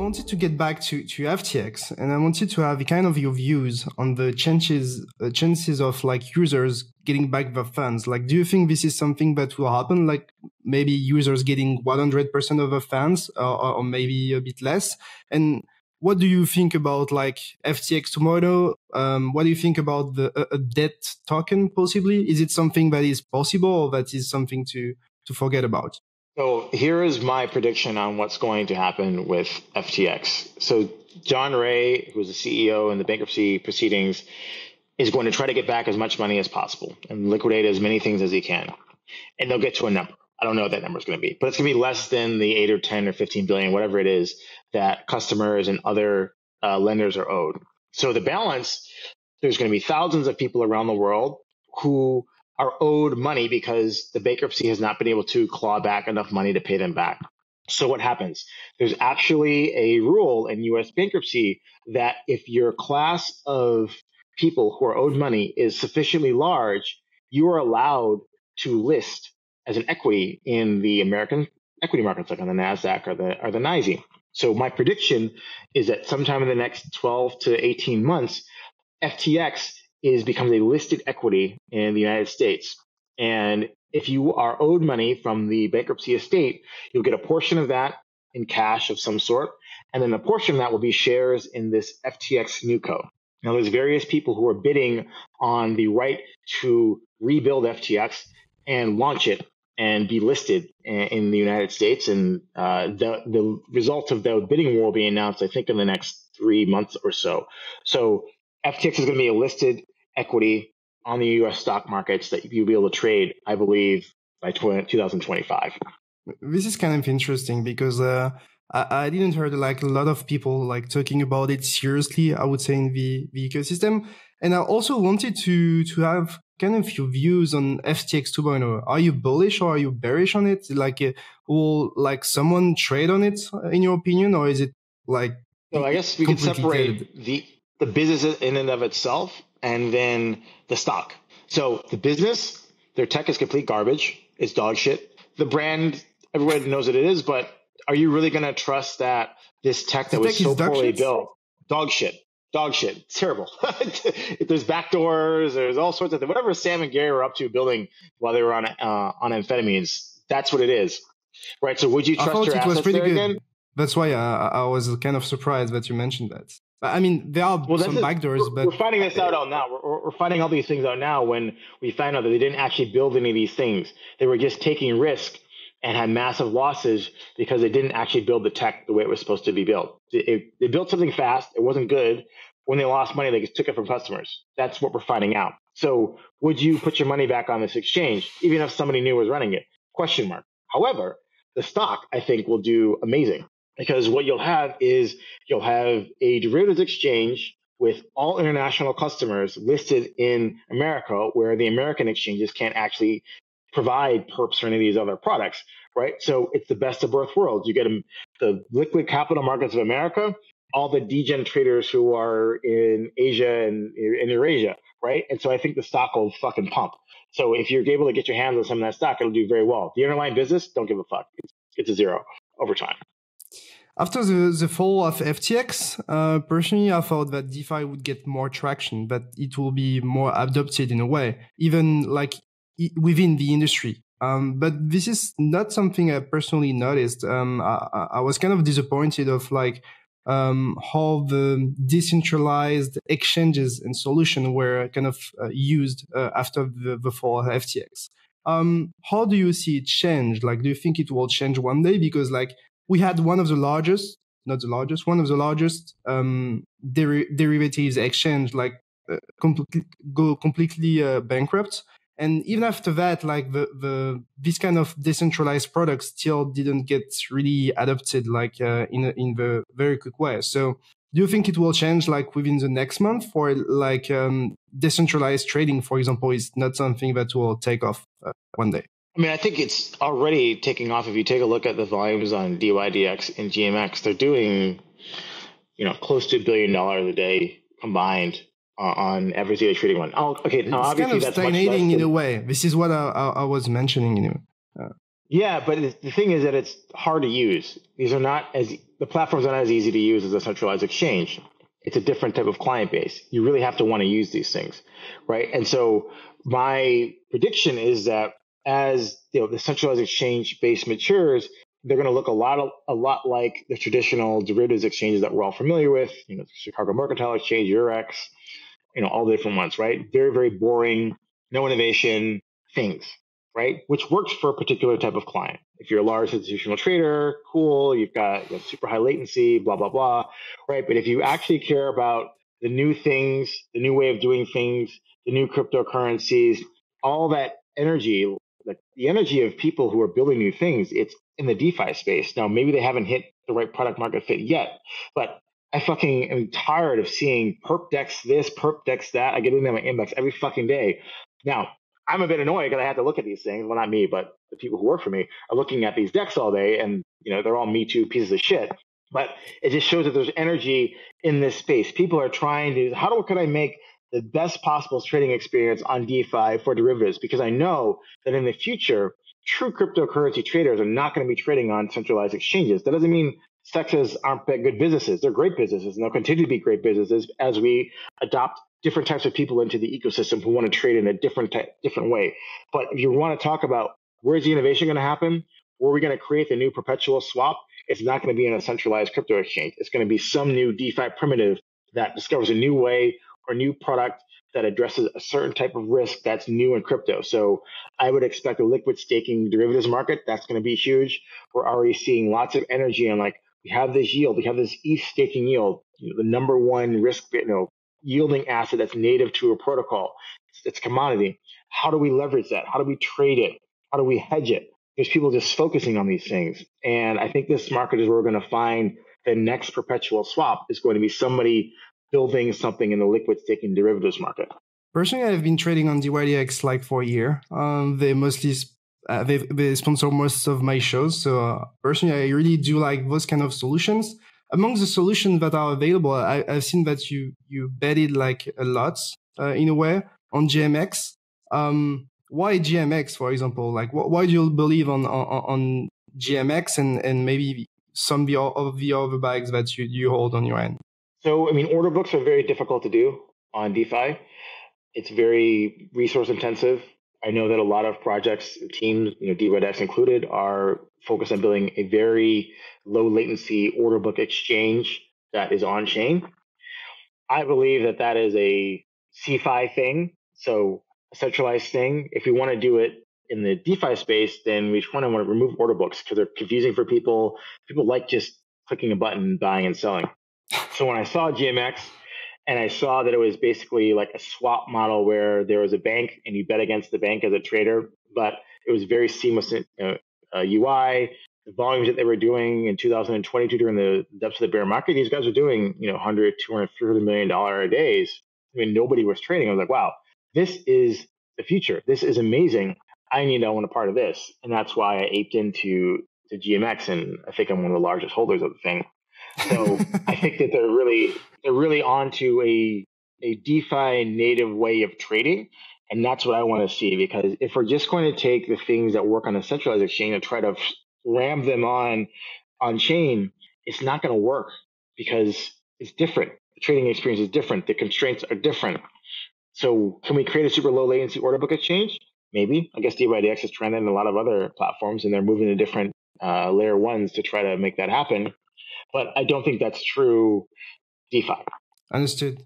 wanted to get back to FTX, and I wanted to have kind of your views on the chances of like users getting back their funds. Like, do you think this is something that will happen? Like maybe users getting 100% of their funds, or maybe a bit less? And what do you think about like FTX tomorrow? What do you think about a debt token possibly? Is it something that is possible, or that is something to forget about? So here is my prediction on what's going to happen with FTX. So John Ray, who was the CEO in the bankruptcy proceedings, is going to try to get back as much money as possible and liquidate as many things as he can. And they'll get to a number. I don't know what that number is going to be, but it's going to be less than the 8 or 10 or 15 billion, whatever it is, that customers and other lenders are owed. So the balance, there's going to be thousands of people around the world who are owed money because the bankruptcy has not been able to claw back enough money to pay them back. So what happens? There's actually a rule in U.S. bankruptcy that if your class of people who are owed money is sufficiently large, you are allowed to list as an equity in the American equity markets, like on the NASDAQ or the NYSE. So my prediction is that sometime in the next 12 to 18 months, FTX becomes a listed equity in the United States. And if you are owed money from the bankruptcy estate, you'll get a portion of that in cash of some sort. And then a portion of that will be shares in this FTX NewCo. Now, there's various people who are bidding on the right to rebuild FTX and launch it and be listed in the United States. And the result of the bidding war will be announced, I think, in the next 3 months or so. So FTX is going to be a listed equity on the U.S. stock markets that you'll be able to trade, I believe, by 2025. This is kind of interesting because I didn't heard like a lot of people like talking about it seriously, I would say, in the ecosystem. And I also wanted to have kind of your views on FTX 2.0. Are you bullish or are you bearish on it? Like, will like someone trade on it, in your opinion, or is it like? So I guess we can separate the business in and of itself and then the stock. So the business, their tech is complete garbage. It's dog shit. The brand, everybody knows what it is, but are you really going to trust that this tech that was so poorly built? Dog shit. It's terrible. There's backdoors. There's all sorts of things. Whatever Sam and Gary were up to building while they were on amphetamines, that's what it is. Right? So would you trust your assets there again? That's why I was kind of surprised that you mentioned that. I mean, there are some backdoors, but we're finding this out now. We're finding all these things out now when we find out that they didn't actually build any of these things. They were just taking risk and had massive losses because they didn't actually build the tech the way it was supposed to be built. They built something fast. It wasn't good. When they lost money, they just took it from customers. That's what we're finding out. So would you put your money back on this exchange, even if somebody new was running it? Question mark. However, the stock, I think, will do amazing. Because what you'll have is you'll have a derivatives exchange with all international customers listed in America, where the American exchanges can't actually provide perps or any of these other products, right? So it's the best of both worlds. You get the liquid capital markets of America, all the degen traders who are in Asia and in Eurasia, right? And so I think the stock will fucking pump. So if you're able to get your hands on some of that stock, it'll do very well. The underlying business, don't give a fuck. It's a zero over time. After the fall of FTX, personally, I thought that DeFi would get more traction, that it will be more adopted in a way, even like within the industry. But this is not something I personally noticed. I was kind of disappointed of like how the decentralized exchanges and solutions were kind of used after the fall of FTX. How do you see it change? Like, do you think it will change one day? Because like, we had one of the largest, not the largest, one of the largest derivatives exchange like completely bankrupt. And even after that, like this kind of decentralized products still didn't get really adopted like in the very quick way. So do you think it will change like within the next month, or like decentralized trading, for example, is not something that will take off one day? I mean, I think it's already taking off. If you take a look at the volumes on DYDX and GMX, they're doing, close to $1 billion a day combined on every day trading one. Oh, okay. Now, it's obviously kind of stagnating in a way. This is what I was mentioning. Yeah, but the thing is that it's hard to use. The platforms are not as easy to use as a centralized exchange. It's a different type of client base. You really have to want to use these things, right? And so my prediction is that as the centralized exchange base matures, they're going to look a lot like the traditional derivatives exchanges that we're all familiar with. Chicago Mercantile Exchange, Eurex, all the different ones, right? Very, very boring, no innovation things, right? Which works for a particular type of client. If you're a large institutional trader, cool, you've got super high latency, blah, blah, blah, right? But if you actually care about the new things, the new way of doing things, the new cryptocurrencies, all that energy, like the energy of people who are building new things, it's in the DeFi space. Now, maybe they haven't hit the right product market fit yet, but I fucking am tired of seeing perp decks this, perp decks that. I get into my inbox every fucking day. Now, I'm a bit annoyed because I have to look at these things. Well, not me, but the people who work for me are looking at these decks all day, and they're all Me Too pieces of shit. But it just shows that there's energy in this space. People are trying to, could I make the best possible trading experience on DeFi for derivatives? Because I know that in the future, true cryptocurrency traders are not going to be trading on centralized exchanges. That doesn't mean SEXs aren't good businesses. They're great businesses, and they'll continue to be great businesses as we adopt different types of people into the ecosystem who want to trade in a different way. But if you want to talk about where's the innovation going to happen, where are we going to create the new perpetual swap, it's not going to be in a centralized crypto exchange. It's going to be some new DeFi primitive that discovers a new way or new product that addresses a certain type of risk that's new in crypto. So I would expect a liquid staking derivatives market. That's going to be huge. We're already seeing lots of energy on we have this yield, we have this ETH staking yield, the number one risk, yielding asset that's native to a protocol. It's commodity. How do we leverage that? How do we trade it? How do we hedge it? There's people just focusing on these things. And I think this market is where we're going to find the next perpetual swap is going to be somebody building something in the liquid staking derivatives market. Personally, I've been trading on DYDX for a year. They mostly they sponsor most of my shows. So personally, I really do like those kind of solutions. Among the solutions that are available, I've seen that you betted a lot in a way on GMX. Why GMX, for example? Why do you believe on GMX and maybe some of the other bags that you hold on your end? So, order books are very difficult to do on DeFi. It's very resource intensive. I know that a lot of projects, teams, DYDX included, are focused on building a very low latency order book exchange that is on chain. I believe that is a CeFi thing, so a centralized thing. If we want to do it in the DeFi space, then we want to remove order books because they're confusing for people. People like just clicking a button, buying and selling. So when I saw GMX, and I saw that it was basically like a swap model where there was a bank and you bet against the bank as a trader, but it was very seamless UI. The volumes that they were doing in 2022 during the depths of the bear market, these guys were doing, 100, 200, $300 million a days. Nobody was trading. I was like, wow, this is the future. This is amazing. I need to own a part of this. And that's why I aped into GMX. And I think I'm one of the largest holders of the thing. So I think that they're really onto a DeFi native way of trading. And that's what I want to see, because if we're just going to take the things that work on a centralized exchange and try to ram them on chain, it's not going to work because it's different. The trading experience is different. The constraints are different. So can we create a super low latency order book exchange? Maybe. I guess DYDX is trying that in a lot of other platforms, and they're moving to different layer ones to try to make that happen. But I don't think that's true DeFi. Understood.